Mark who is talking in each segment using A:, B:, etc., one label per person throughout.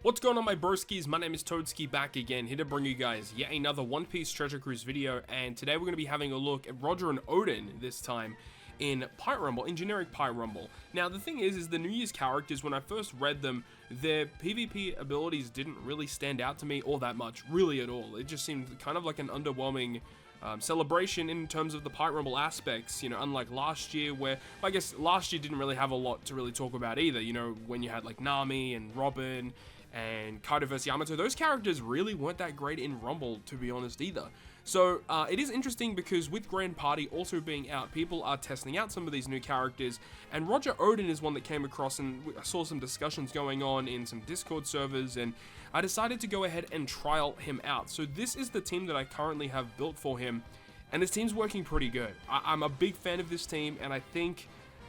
A: What's going on, my broskiis? My name is Toadskii, back again, here to bring you guys yet another One Piece Treasure Cruise video, and today we're going to be having a look at Roger and Oden this time in Pirate Rumble, in generic Pirate Rumble. Now, the thing is the New Year's characters, when I first read them, their PvP abilities didn't really stand out to me all that much, really at all. It just seemed kind of like an underwhelming celebration in terms of the Pirate Rumble aspects, you know, unlike last year where, I guess last year didn't really have a lot to really talk about either, you know, when you had like Nami and Robin and Kaido vs Yamato. Those characters really weren't that great in Rumble, to be honest, either. So it is interesting because with Grand Party also being out, people are testing out some of these new characters, and Roger Oden is one that came across, and I saw some discussions going on in some Discord servers, and I decided to go ahead and trial him out. So this is the team that I currently have built for him, and this team's working pretty good. I'm a big fan of this team, and I think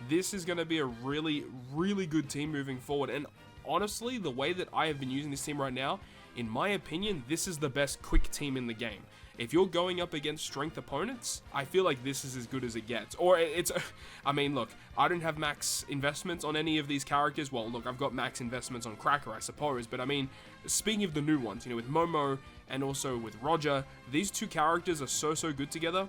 A: this is going to be a really, really good team moving forward. And honestly, the way that I have been using this team right now, in my opinion, this is the best quick team in the game. If you're going up against strength opponents, I feel like this is as good as it gets. Or it's, I mean, look, I don't have max investments on any of these characters. Well, look, I've got max investments on Cracker, I suppose. But I mean, speaking of the new ones, you know, with Momo and also with Roger, these two characters are so good together.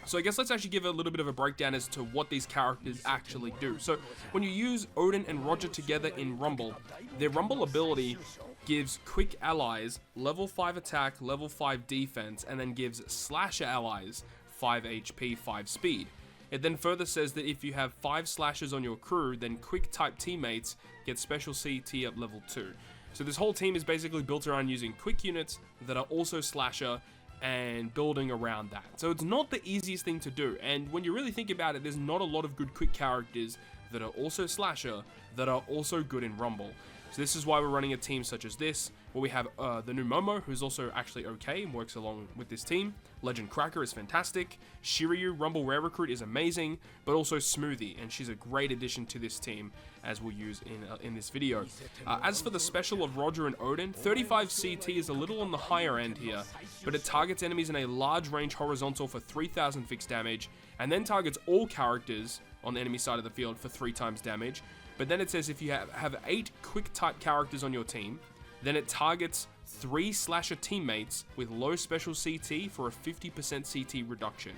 A: So I guess let's actually give a little bit of a breakdown as to what these characters actually do. So when you use Oden and Roger together in Rumble, their Rumble ability gives quick allies level 5 attack, level 5 defense, and then gives slasher allies 5 HP, 5 speed. It then further says that if you have 5 slashers on your crew, then quick type teammates get special CT at level 2. So this whole team is basically built around using quick units that are also slasher and building around that. So it's not the easiest thing to do, and when you really think about it, there's not a lot of good quick characters that are also slasher that are also good in Rumble. So this is why we're running a team such as this, where we have the new Momo, who's also actually okay and works along with this team. Legend Cracker is fantastic. Shiryu, Rumble Rare Recruit, is amazing, but also Smoothie, and she's a great addition to this team, as we'll use in this video. As for the special of Roger and Oden, 35 CT is a little on the higher end here, but it targets enemies in a large range horizontal for 3000 fixed damage, and then targets all characters on the enemy side of the field for 3 times damage. But then it says if you have 8 quick type characters on your team, then it targets 3 slasher teammates with low special CT for a 50% CT reduction.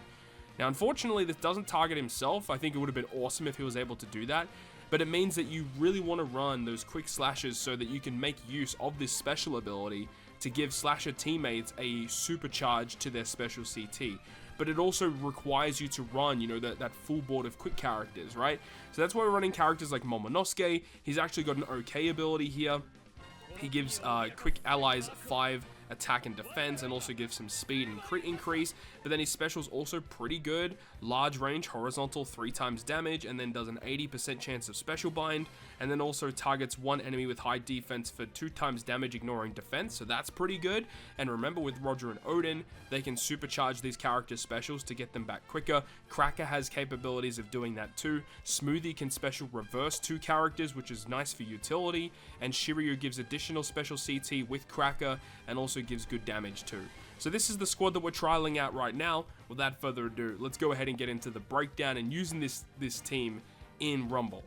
A: Now, unfortunately, this doesn't target himself. I think it would have been awesome if he was able to do that, but it means that you really want to run those quick slashes so that you can make use of this special ability to give slasher teammates a supercharge to their special CT. But it also requires you to run, you know, that full board of quick characters, right? So that's why we're running characters like Momonosuke. He's actually got an okay ability here. He gives quick allies 5 attack and defense, and also gives some speed and crit increase. But then his special's also pretty good. Large range horizontal, 3 times damage, and then does an 80% chance of special bind, and then also targets 1 enemy with high defense for 2 times damage ignoring defense, so that's pretty good. And remember, with Roger and Oden, they can supercharge these characters' specials to get them back quicker. Cracker has capabilities of doing that too. Smoothie can special reverse 2 characters, which is nice for utility, and Shiryu gives additional special CT with Cracker, and also gives good damage too. So this is the squad that we're trialing out right now. Without further ado, let's go ahead and get into the breakdown and using this team in Rumble.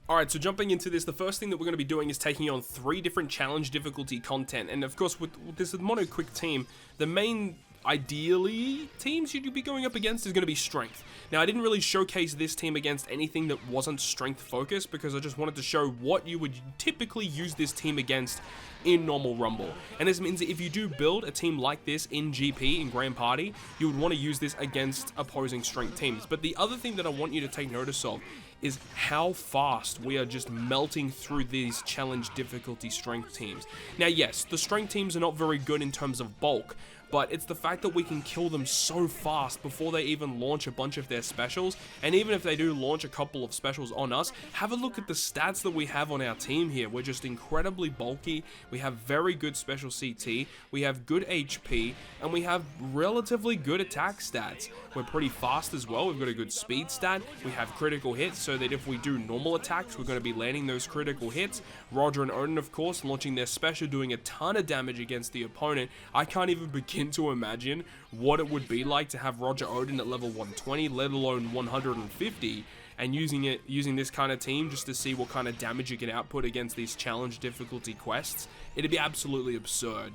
A: Alright, so jumping into this, the first thing that we're going to be doing is taking on 3 different challenge difficulty content. And of course, with this mono quick team, the main ideally teams you'd be going up against is going to be strength. Now, I didn't really showcase this team against anything that wasn't strength focused, because I just wanted to show what you would typically use this team against in normal Rumble. And this means that if you do build a team like this in GP, in Grand Party, you would want to use this against opposing strength teams. But the other thing that I want you to take notice of is how fast we are just melting through these challenge difficulty strength teams. Now, yes, the strength teams are not very good in terms of bulk, but it's the fact that we can kill them so fast before they even launch a bunch of their specials. And even if they do launch a couple of specials on us, have a look at the stats that we have on our team here. We're just incredibly bulky, we have very good special CT, we have good HP, and we have relatively good attack stats. We're pretty fast as well, we've got a good speed stat, we have critical hits, so that if we do normal attacks, we're going to be landing those critical hits. Roger and Oden, of course, launching their special, doing a ton of damage against the opponent. I can't even begin to imagine what it would be like to have Roger Oden at level 120, let alone 150, and using this kind of team just to see what kind of damage you can output against these challenge difficulty quests, it'd be absolutely absurd.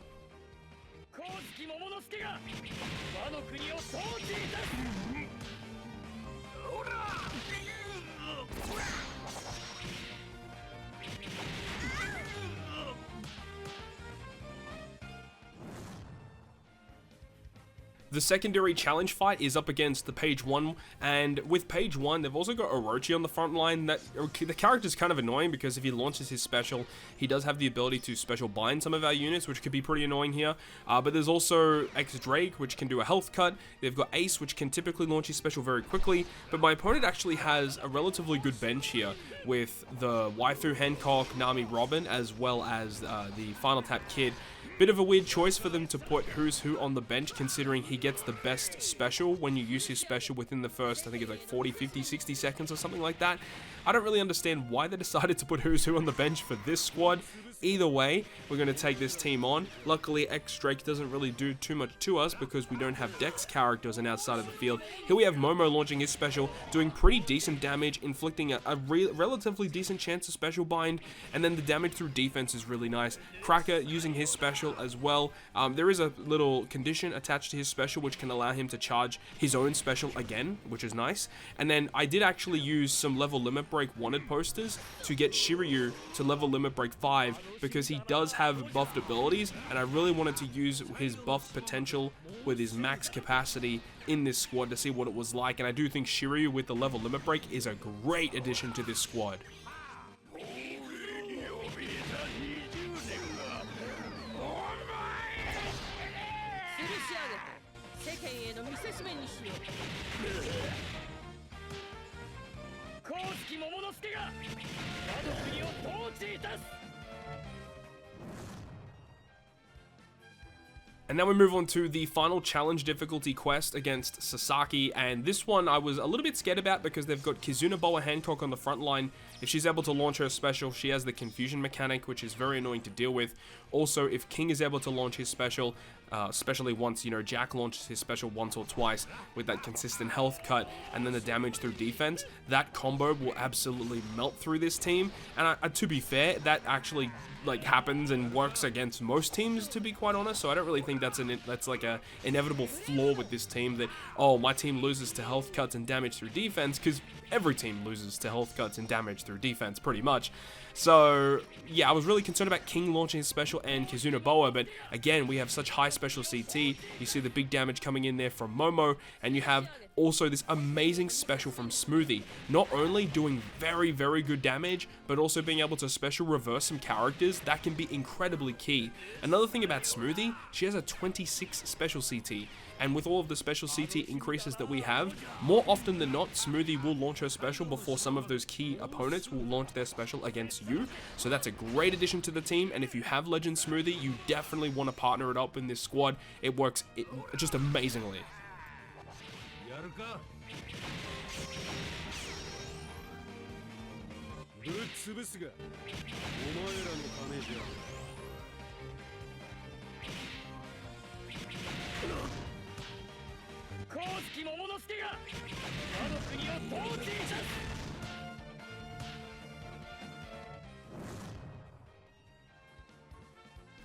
A: The secondary challenge fight is up against the page 1, and with page 1, they've also got Orochi on the front line. That the character's kind of annoying because if he launches his special, he does have the ability to special bind some of our units, which could be pretty annoying here. But there's also X-Drake, which can do a health cut. They've got Ace, which can typically launch his special very quickly, but my opponent actually has a relatively good bench here with the Waifu Hancock, Nami Robin, as well as the Final Tap Kid. Bit of a weird choice for them to put Who's Who on the bench, considering he gets the best special when you use his special within the first, I think it's like 40, 50, 60 seconds or something like that. I don't really understand why they decided to put Who's Who on the bench for this squad. Either way, we're going to take this team on. Luckily, X-Drake doesn't really do too much to us because we don't have Dex characters on our side of the field. Here we have Momo launching his special, doing pretty decent damage, inflicting a relatively decent chance of special bind, and then the damage through defense is really nice. Cracker using his special as well. There is a little condition attached to his special which can allow him to charge his own special again, which is nice. And then I did actually use some level limit break wanted posters to get Shiryu to level limit break 5, because he does have buffed abilities, and I really wanted to use his buff potential with his max capacity in this squad to see what it was like, and I do think Shiryu with the level limit break is a great addition to this squad. And now we move on to the final challenge difficulty quest against Sasaki, and this one I was a little bit scared about because they've got Kizuna Boa Hancock on the front line. If she's able to launch her special, she has the confusion mechanic, which is very annoying to deal with. Also, if King is able to launch his special, especially once, you know, Jack launches his special once or twice with that consistent health cut and then the damage through defense, that combo will absolutely melt through this team. And to be fair, that actually like happens and works against most teams, to be quite honest. So I don't really think that's like a inevitable flaw with this team, that, oh, my team loses to health cuts and damage through defense, because every team loses to health cuts and damage through defense pretty much. So yeah, I was really concerned about King launching his special and Kizuna Boa, but again, we have such high special CT. You see the big damage coming in there from Momo, and you have also this amazing special from Smoothie, not only doing very, very good damage, but also being able to special reverse some characters. That can be incredibly key. Another thing about Smoothie, she has a 26 special CT, and with all of the special CT increases that we have, more often than not, Smoothie will launch her special before some of those key opponents will launch their special against you. So that's a great addition to the team, and if you have Legend Smoothie, you definitely want to partner it up in this squad. It works just amazingly.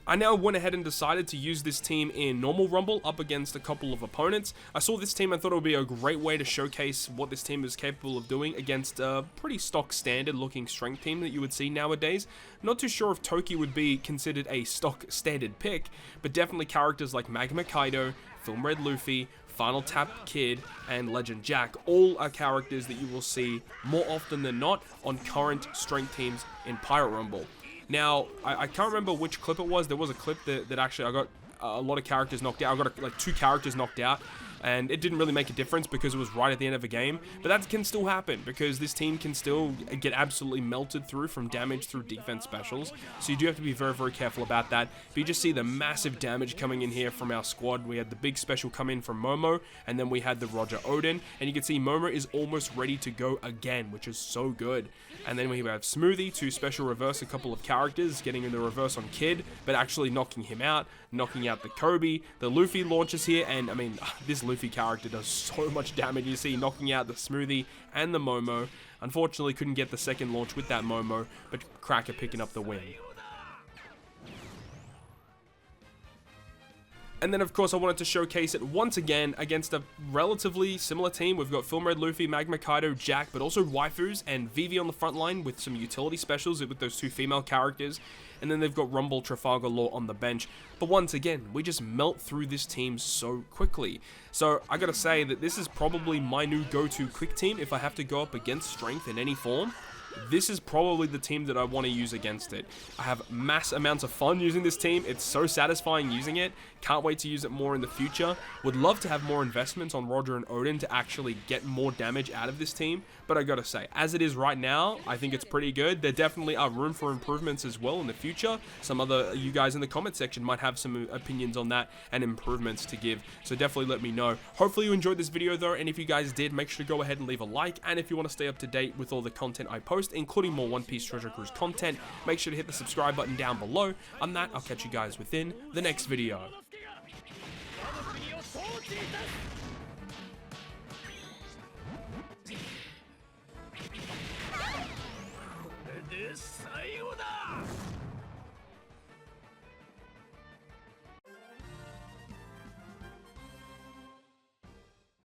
A: I now went ahead and decided to use this team in normal Rumble up against a couple of opponents. I saw this team and thought it would be a great way to showcase what this team is capable of doing against a pretty stock standard looking strength team that you would see nowadays. Not too sure if Toki would be considered a stock standard pick, but definitely characters like Magma Kaido, Film Red Luffy, Final Tap Kid, and Legend Jack all are characters that you will see more often than not on current strength teams in Pirate Rumble. Now, I can't remember which clip it was. There was a clip that actually I got a lot of characters knocked out. I got like 2 characters knocked out, and it didn't really make a difference because it was right at the end of the game. But that can still happen because this team can still get absolutely melted through from damage through defense specials. So you do have to be very, very careful about that. But you just see the massive damage coming in here from our squad. We had the big special come in from Momo, and then we had the Roger Oden. And you can see Momo is almost ready to go again, which is so good. And then we have Smoothie to special reverse a couple of characters, getting in the reverse on Kid, but actually knocking him out, knocking out the Kobe. The Luffy launches here, and I mean, this Luffy Luffy character does so much damage. You see, knocking out the Smoothie and the Momo. Unfortunately, couldn't get the second launch with that Momo, but Cracker picking up the win. And then, of course, I wanted to showcase it once again against a relatively similar team. We've got Film Red Luffy, Magma Kaido, Jack, but also Waifus and Vivi on the front line with some utility specials with those two female characters. And then they've got Rumble, Trafalgar Law on the bench. But once again, we just melt through this team so quickly. So I gotta say that this is probably my new go-to quick team if I have to go up against strength in any form. This is probably the team that I want to use against it. I have mass amounts of fun using this team. It's so satisfying using it. Can't wait to use it more in the future. Would love to have more investments on Roger and Oden to actually get more damage out of this team. But I gotta say, as it is right now, I think it's pretty good. There definitely are room for improvements as well in the future. Some other you guys in the comment section might have some opinions on that and improvements to give. So definitely let me know. Hopefully you enjoyed this video though. And if you guys did, make sure to go ahead and leave a like. And if you want to stay up to date with all the content I post, including more One Piece Treasure Cruise content, make sure to hit the subscribe button down below. On that, I'll catch you guys within the next video.